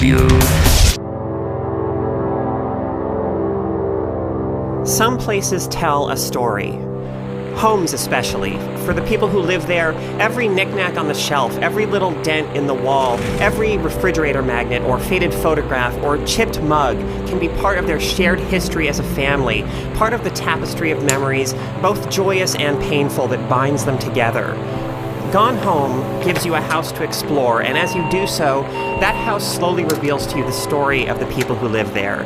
you. Some places tell a story. Homes especially. For the people who live there, every knickknack on the shelf, every little dent in the wall, every refrigerator magnet or faded photograph or chipped mug can be part of their shared history as a family, part of the tapestry of memories, both joyous and painful, that binds them together. Gone Home gives you a house to explore, and as you do so, that house slowly reveals to you the story of the people who live there.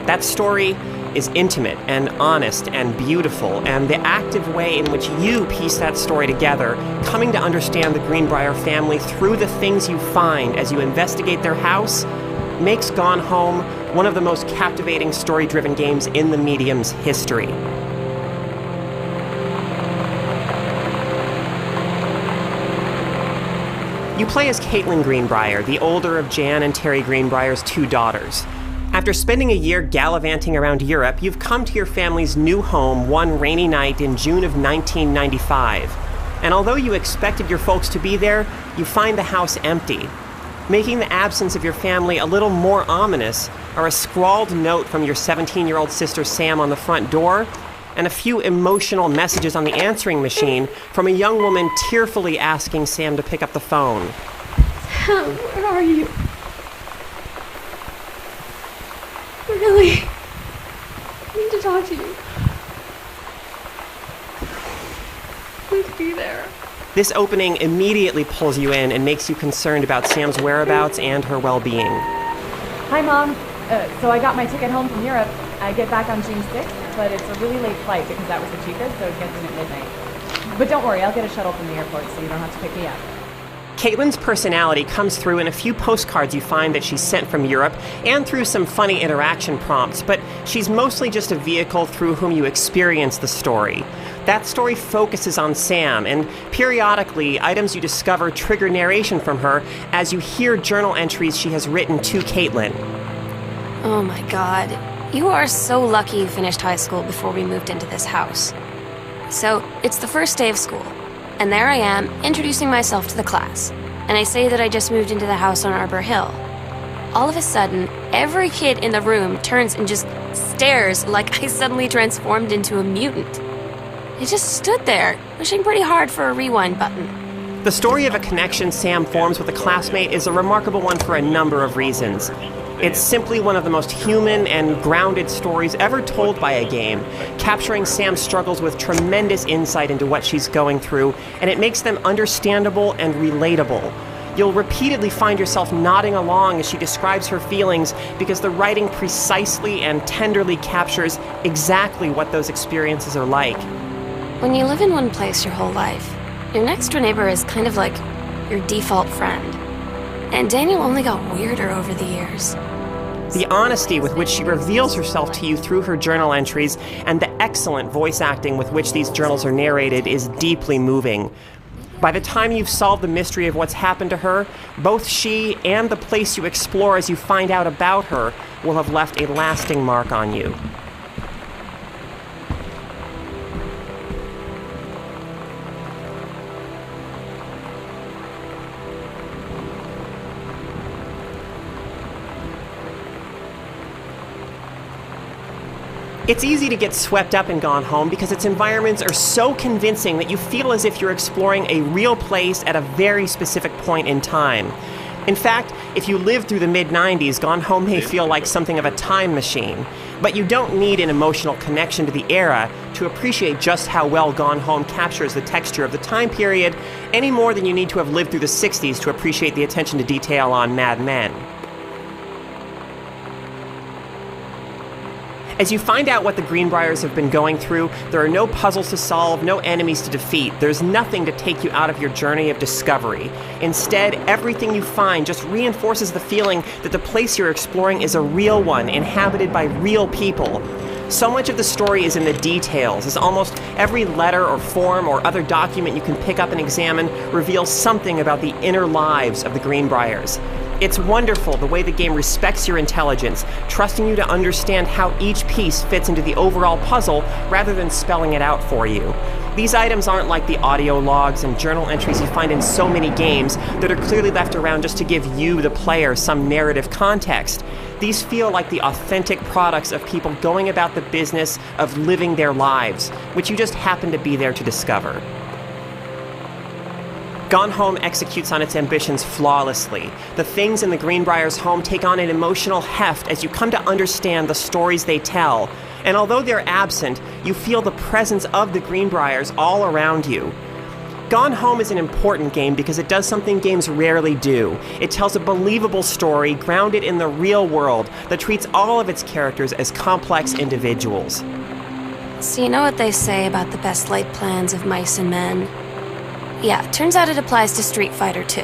That story is intimate and honest and beautiful, and the active way in which you piece that story together, coming to understand the Greenbrier family through the things you find as you investigate their house, makes Gone Home one of the most captivating story-driven games in the medium's history. You play as Caitlin Greenbrier, the older of Jan and Terry Greenbrier's two daughters. After spending a year gallivanting around Europe, you've come to your family's new home one rainy night in June of 1995. And although you expected your folks to be there, you find the house empty. Making the absence of your family a little more ominous are a scrawled note from your 17-year-old sister Sam on the front door, and a few emotional messages on the answering machine from a young woman tearfully asking Sam to pick up the phone. Sam, where are you? Really? I need to talk to you. Please be there. This opening immediately pulls you in and makes you concerned about Sam's whereabouts and her well-being. Hi, Mom. So I got my ticket home from Europe. I get back on June 6th, but it's a really late flight because that was the cheapest, so it gets in at midnight. But don't worry, I'll get a shuttle from the airport so you don't have to pick me up. Caitlin's personality comes through in a few postcards you find that she's sent from Europe and through some funny interaction prompts, but she's mostly just a vehicle through whom you experience the story. That story focuses on Sam, and periodically, items you discover trigger narration from her as you hear journal entries she has written to Caitlin. Oh my God. You are so lucky you finished high school before we moved into this house. So, it's the first day of school. And there I am, introducing myself to the class. And I say that I just moved into the house on Arbor Hill. All of a sudden, every kid in the room turns and just stares like I suddenly transformed into a mutant. I just stood there, wishing pretty hard for a rewind button. The story of a connection Sam forms with a classmate is a remarkable one for a number of reasons. It's simply one of the most human and grounded stories ever told by a game, capturing Sam's struggles with tremendous insight into what she's going through, and it makes them understandable and relatable. You'll repeatedly find yourself nodding along as she describes her feelings because the writing precisely and tenderly captures exactly what those experiences are like. When you live in one place your whole life, your next door neighbor is kind of like your default friend. And Daniel only got weirder over the years. The honesty with which she reveals herself to you through her journal entries and the excellent voice acting with which these journals are narrated is deeply moving. By the time you've solved the mystery of what's happened to her, both she and the place you explore as you find out about her will have left a lasting mark on you. It's easy to get swept up in Gone Home because its environments are so convincing that you feel as if you're exploring a real place at a very specific point in time. In fact, if you lived through the mid-90s, Gone Home may feel like something of a time machine. But you don't need an emotional connection to the era to appreciate just how well Gone Home captures the texture of the time period, any more than you need to have lived through the 60s to appreciate the attention to detail on Mad Men. As you find out what the Greenbriers have been going through, there are no puzzles to solve, no enemies to defeat. There's nothing to take you out of your journey of discovery. Instead, everything you find just reinforces the feeling that the place you're exploring is a real one, inhabited by real people. So much of the story is in the details, as almost every letter or form or other document you can pick up and examine reveals something about the inner lives of the Greenbriers. It's wonderful the way the game respects your intelligence, trusting you to understand how each piece fits into the overall puzzle rather than spelling it out for you. These items aren't like the audio logs and journal entries you find in so many games that are clearly left around just to give you, the player, some narrative context. These feel like the authentic products of people going about the business of living their lives, which you just happen to be there to discover. Gone Home executes on its ambitions flawlessly. The things in the Greenbriers home take on an emotional heft as you come to understand the stories they tell. And although they're absent, you feel the presence of the Greenbriers all around you. Gone Home is an important game because it does something games rarely do. It tells a believable story grounded in the real world that treats all of its characters as complex individuals. So you know what they say about the best laid plans of mice and men? Yeah, turns out it applies to Street Fighter too.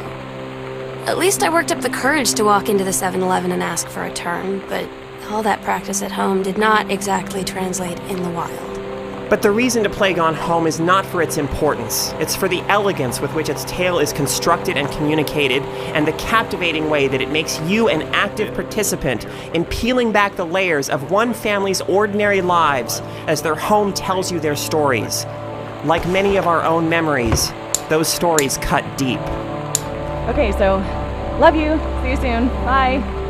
At least I worked up the courage to walk into the 7-Eleven and ask for a turn, but all that practice at home did not exactly translate in the wild. But the reason to play Gone Home is not for its importance. It's for the elegance with which its tale is constructed and communicated, and the captivating way that it makes you an active participant in peeling back the layers of one family's ordinary lives as their home tells you their stories. Like many of our own memories, those stories cut deep. Okay, so love you. See you soon. Bye.